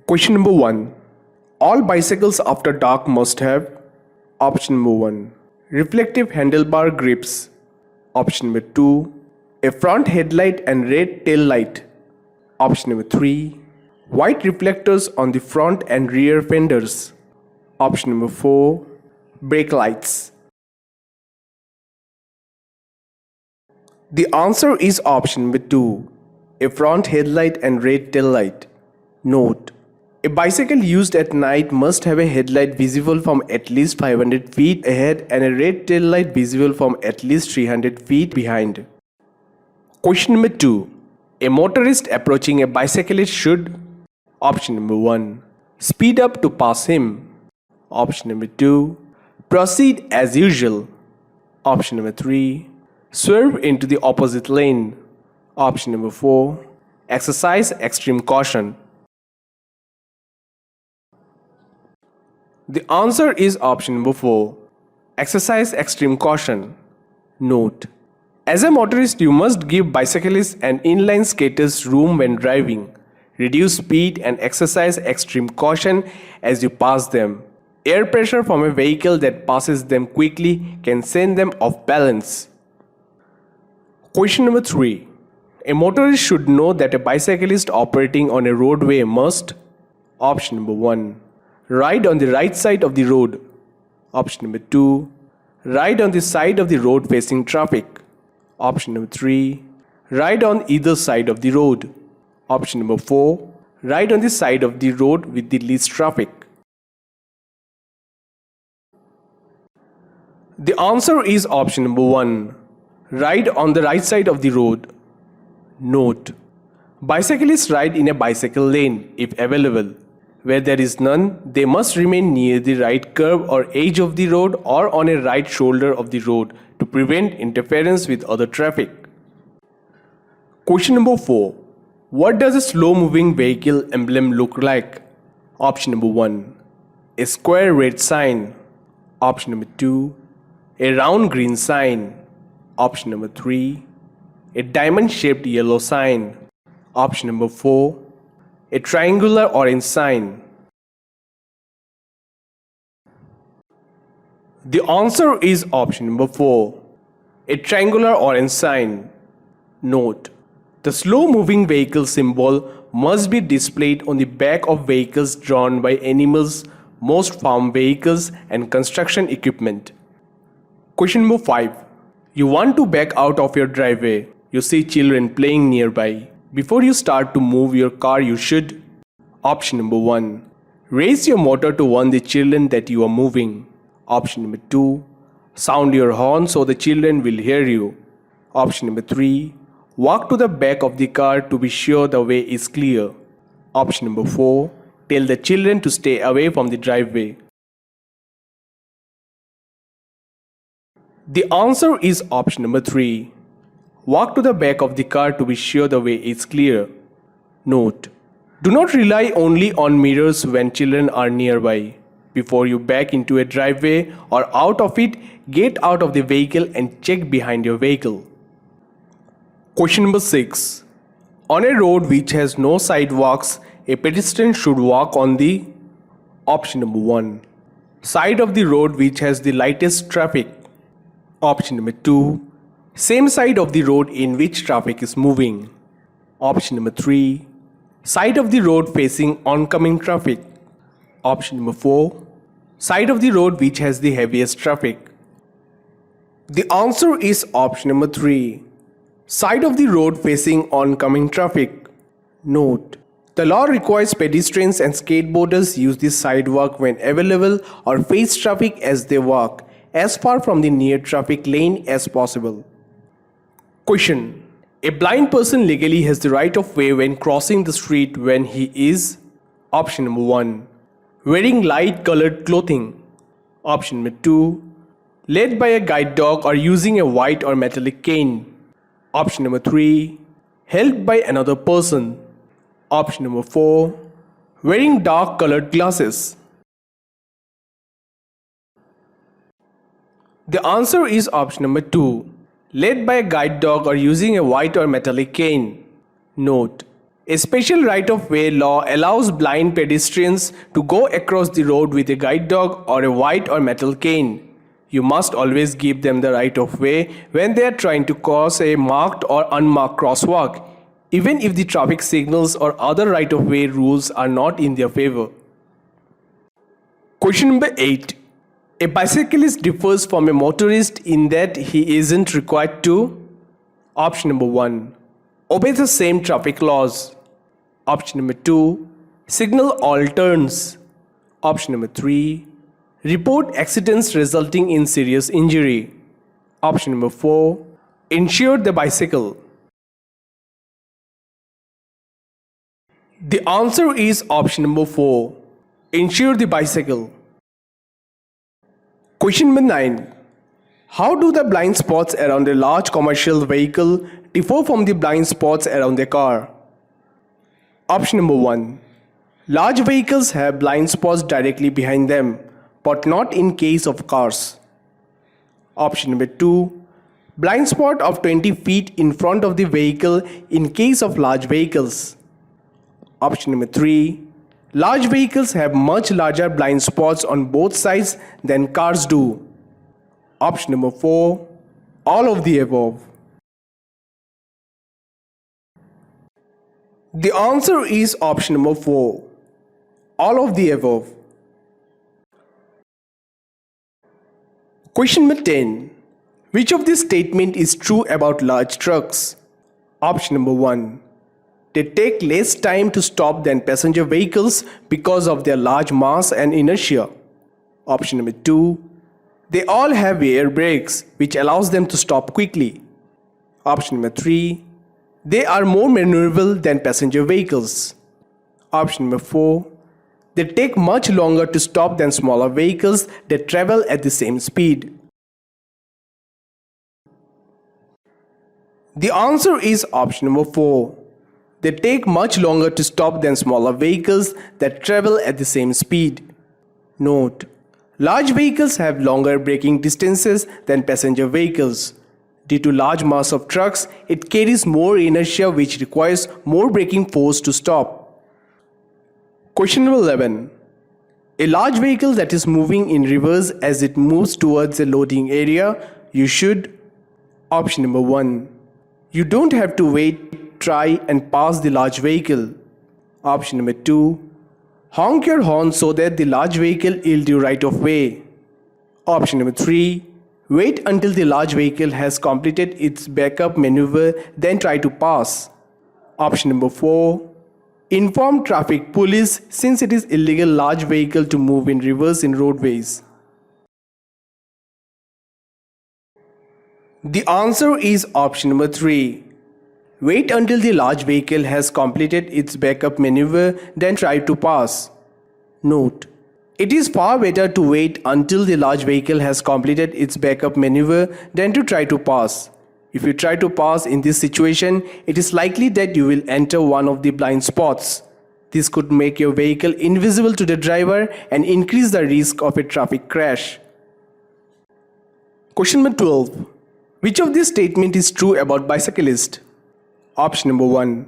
Question number 1. All bicycles after dark must have option number 1. Reflective handlebar grips. Option number 2. A front headlight and red tail light. Option number 3. White reflectors on the front and rear fenders. Option number 4. Brake lights. The answer is option number 2. A front headlight and red tail light. Note: a bicycle used at night must have a headlight visible from at least 500 feet ahead and a red tail light visible from at least 300 feet behind. Question number 2. A motorist approaching a bicyclist should: option number 1. Speed up to pass him. Option number 2. Proceed as usual. Option number 3. Swerve into the opposite lane. Option number 4. Exercise extreme caution. The answer is option number 4. Exercise extreme caution. Note: as a motorist, you must give bicyclists and inline skaters room when driving. Reduce speed and exercise extreme caution as you pass them. Air pressure from a vehicle that passes them quickly can send them off balance. Question number 3. A motorist should know that a bicyclist operating on a roadway must: option number 1. Ride on the right side of the road. Option number 2. Ride on the side of the road facing traffic. Option number 3. Ride on either side of the road. Option number 4. Ride on the side of the road with the least traffic. The answer is option number 1. Ride on the right side of the road. Note: bicyclists ride in a bicycle lane if available. Where there is none, they must remain near the right curb or edge of the road or on a right shoulder of the road to prevent interference with other traffic. Question number 4. What does a slow-moving vehicle emblem look like? Option number 1. A square red sign. Option number 2. A round green sign. Option number 3. A diamond-shaped yellow sign. Option number 4. A triangular orange sign. The answer is option number 4. A triangular orange sign. Note: the slow-moving vehicle symbol must be displayed on the back of vehicles drawn by animals, most farm vehicles and construction equipment. Question number 5. You want to back out of your driveway. You see children playing nearby. Before you start to move your car, you should: option number 1. Raise your motor to warn the children that you are moving. Option number 2. Sound your horn so the children will hear you. Option number 3. Walk to the back of the car to be sure the way is clear. Option number 4. Tell the children to stay away from the driveway. The answer is option number 3. Walk to the back of the car to be sure the way is clear. Note: do not rely only on mirrors when children are nearby. Before you back into a driveway or out of it, get out of the vehicle and check behind your vehicle. Question number 6. On a road which has no sidewalks, a pedestrian should walk on the: option number 1. Side of the road which has the lightest traffic. Option number 2. Same side of the road in which traffic is moving. Option number 3. Side of the road facing oncoming traffic. Option number 4. Side of the road which has the heaviest traffic. The answer is option number 3. Side of the road facing oncoming traffic. Note: the law requires pedestrians and skateboarders use the sidewalk when available or face traffic as they walk, as far from the near traffic lane as possible. Question: a blind person legally has the right of way when crossing the street when he is: option number 1. Wearing light colored clothing. Option number 2. Led by a guide dog or using a white or metallic cane. Option number 3. Held by another person. Option number 4. Wearing dark colored glasses. The answer is option number 2. Led by a guide dog or using a white or metallic cane. Note: A special right-of-way law allows blind pedestrians to go across the road with a guide dog or a white or metal cane. You must always give them the right-of-way when they are trying to cross a marked or unmarked crosswalk, even if the traffic signals or other right-of-way rules are not in their favor. Question number 8. A bicyclist differs from a motorist in that he isn't required to Option number 1. Obey the same traffic laws. Option number 2. Signal all turns. Option number 3. Report accidents resulting in serious injury. Option number 4. Insure the bicycle. The answer is option number 4. Insure the bicycle. Question number 9. How do the blind spots around a large commercial vehicle differ from the blind spots around a car? Option number 1. Large vehicles have blind spots directly behind them, but not in case of cars. Option number 2. Blind spot of 20 feet in front of the vehicle in case of large vehicles. Option number 3. Large vehicles have much larger blind spots on both sides than cars do. Option number 4. All of the above. The answer is option number 4. All of the above. Question number 10. Which of this statement is true about large trucks? Option number 1. They take less time to stop than passenger vehicles because of their large mass and inertia. Option number 2. They all have air brakes, which allows them to stop quickly. Option number 3. They are more maneuverable than passenger vehicles. Option number 4. They take much longer to stop than smaller vehicles that travel at the same speed. The answer is option number 4. They take much longer to stop than smaller vehicles that travel at the same speed. Note: large vehicles have longer braking distances than passenger vehicles. Due to large mass of trucks, it carries more inertia, which requires more braking force to stop. Question number 11. A large vehicle that is moving in reverse as it moves towards a loading area, you should. Option number 1. You don't have to wait, try and pass the large vehicle. Option number 2. Honk your horn so that the large vehicle yields you right of way. Option number 3. Wait until the large vehicle has completed its backup maneuver, then try to pass. Option number 4. Inform traffic police since it is illegal large vehicle to move in reverse in roadways. The answer is option number 3. Wait until the large vehicle has completed its backup maneuver, then try to pass. Note: it is far better to wait until the large vehicle has completed its backup maneuver than to try to pass. If you try to pass in this situation, it is likely that you will enter one of the blind spots. This could make your vehicle invisible to the driver and increase the risk of a traffic crash. Question number 12. Which of these statements is true about bicyclists? Option number 1.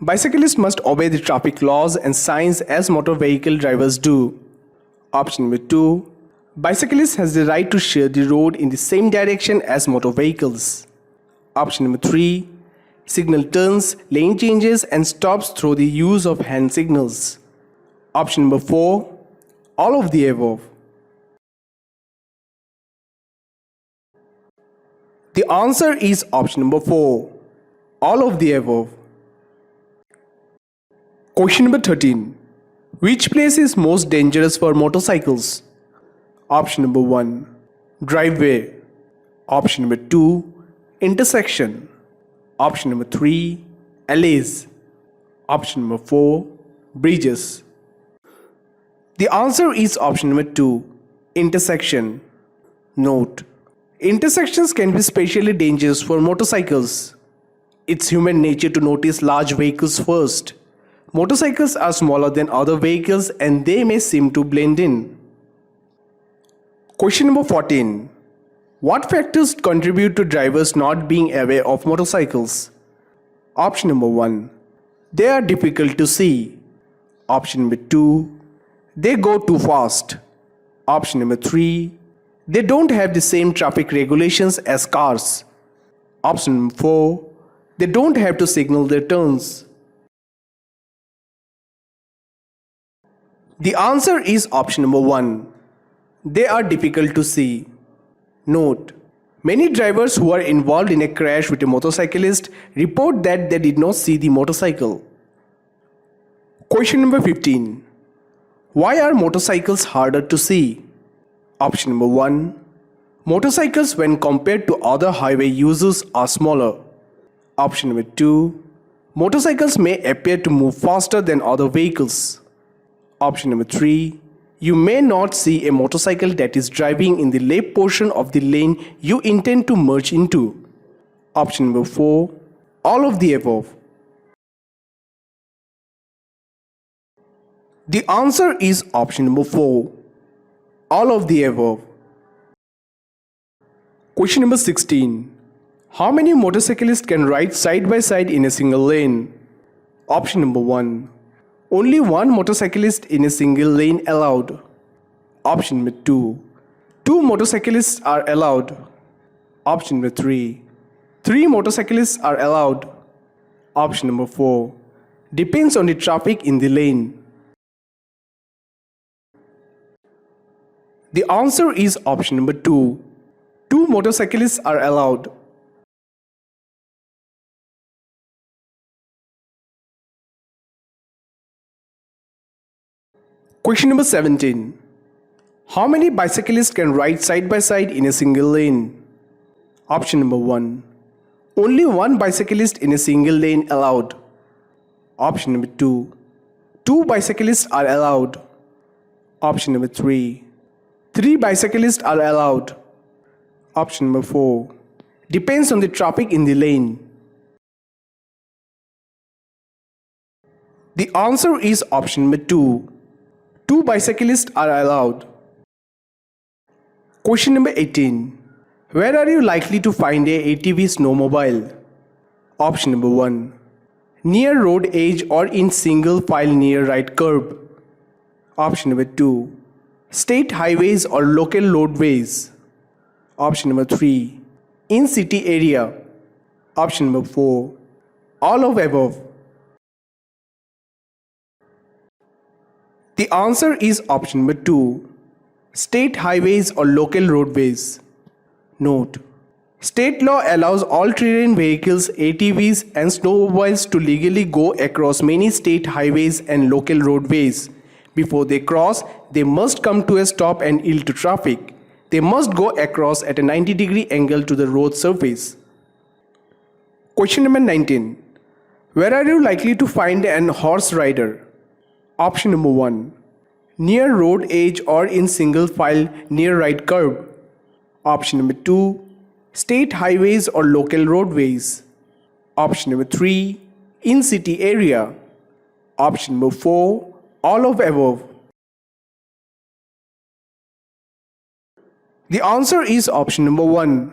Bicyclists must obey the traffic laws and signs as motor vehicle drivers do. Option number 2. Bicyclists has the right to share the road in the same direction as motor vehicles. Option number 3. Signal turns, lane changes and stops through the use of hand signals. Option number 4. All of the above. The answer is option number 4. All of the above. Question number 13. Which place is most dangerous for motorcycles? Option number 1. Driveway. Option number 2. Intersection. Option number 3. Alleys. Option number 4. Bridges. The answer is option number 2. Intersection. Note: intersections can be especially dangerous for motorcycles. It's human nature to notice large vehicles first. Motorcycles are smaller than other vehicles and they may seem to blend in. Question number 14. What factors contribute to drivers not being aware of motorcycles? Option number 1. They are difficult to see. Option number 2. They go too fast. Option number 3. They don't have the same traffic regulations as cars. Option number 4. They don't have to signal their turns. The answer is option number 1. They are difficult to see. Note: many drivers who are involved in a crash with a motorcyclist report that they did not see the motorcycle. Question number 15. Why are motorcycles harder to see? Option number 1. Motorcycles when compared to other highway users are smaller. Option number 2. Motorcycles may appear to move faster than other vehicles. Option number 3. You may not see a motorcycle that is driving in the left portion of the lane you intend to merge into. Option number 4. All of the above. The answer is option number 4. All of the above. Question number 16. How many motorcyclists can ride side by side in a single lane? Option number 1. Only one motorcyclist in a single lane allowed. Option number 2. Two motorcyclists are allowed. Option number 3. Three motorcyclists are allowed. Option number 4. Depends on the traffic in the lane. The answer is option number 2. Two motorcyclists are allowed. Question number 17. How many bicyclists can ride side by side in a single lane? Option number 1. Only one bicyclist in a single lane allowed. Option number 2. Two bicyclists are allowed. Option number 3. Three bicyclists are allowed. Option number 4. Depends on the traffic in the lane. The answer is option number 2. Two bicyclists are allowed. Question number 18. Where are you likely to find a ATV snowmobile? Option number 1. Near road edge or in single file near right curb. Option number 2. State highways or local roadways. Option number 3. In city area. Option number 4. All of above. The answer is option number 2. State highways or local roadways. Note: state law allows all terrain vehicles, ATVs and snowmobiles to legally go across many state highways and local roadways. Before they cross, they must come to a stop and yield to traffic. They must go across at a 90-degree angle to the road surface. Question number 19. Where are you likely to find an horse rider? Option number 1. Near road edge or in single file near right curb. Option number 2. State highways or local roadways. Option number 3. In city area. Option number 4. All of above. The answer is option number 1.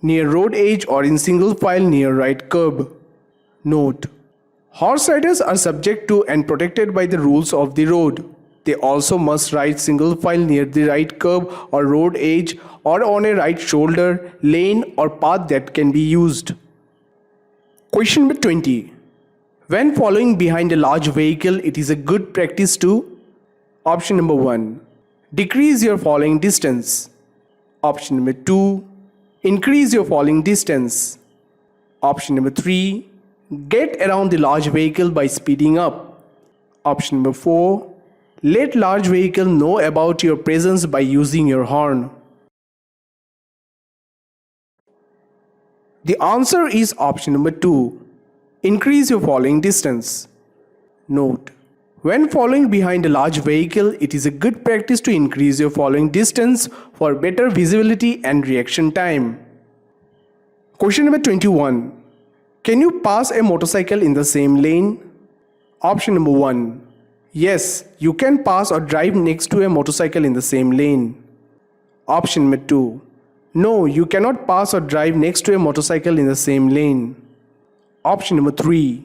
Near road edge or in single file near right curb. Note: horse riders are subject to and protected by the rules of the road. They also must ride single file near the right curb or road edge or on a right shoulder, lane or path that can be used. Question number 20. When following behind a large vehicle, it is a good practice to: option number 1. Decrease your following distance. Option number 2. Increase your following distance. Option number 3. Get around the large vehicle by speeding up. Option number 4. Let large vehicle know about your presence by using your horn. The answer is option number 2. Increase your following distance. Note: when following behind a large vehicle, it is a good practice to increase your following distance for better visibility and reaction time. Question number 21. Can you pass a motorcycle in the same lane? Option number 1. Yes, you can pass or drive next to a motorcycle in the same lane. Option number 2. No, you cannot pass or drive next to a motorcycle in the same lane. Option number 3.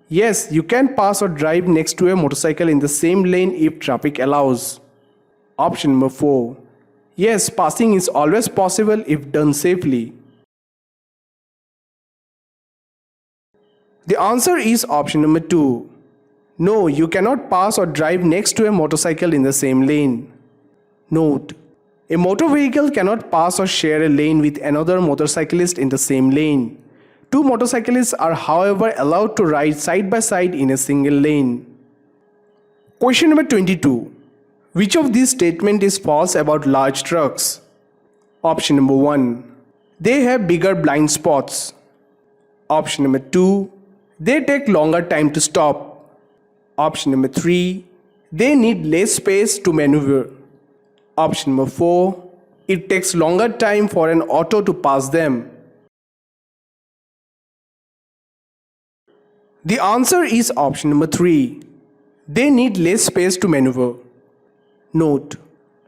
Yes, you can pass or drive next to a motorcycle in the same lane if traffic allows. Option number 4. Yes, passing is always possible if done safely. The answer is option number 2. No, you cannot pass or drive next to a motorcycle in the same lane. Note: a motor vehicle cannot pass or share a lane with another motorcyclist in the same lane. Two motorcyclists are, however, allowed to ride side by side in a single lane. Question number 22. Which of these statements is false about large trucks? Option number 1. They have bigger blind spots. Option number 2. They take longer time to stop. Option number 3. They need less space to maneuver. Option number 4. It takes longer time for an auto to pass them. The answer is option number 3. They need less space to maneuver. Note: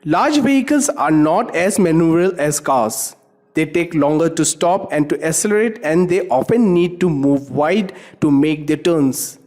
large vehicles are not as maneuverable as cars. They take longer to stop and to accelerate, and they often need to move wide to make their turns.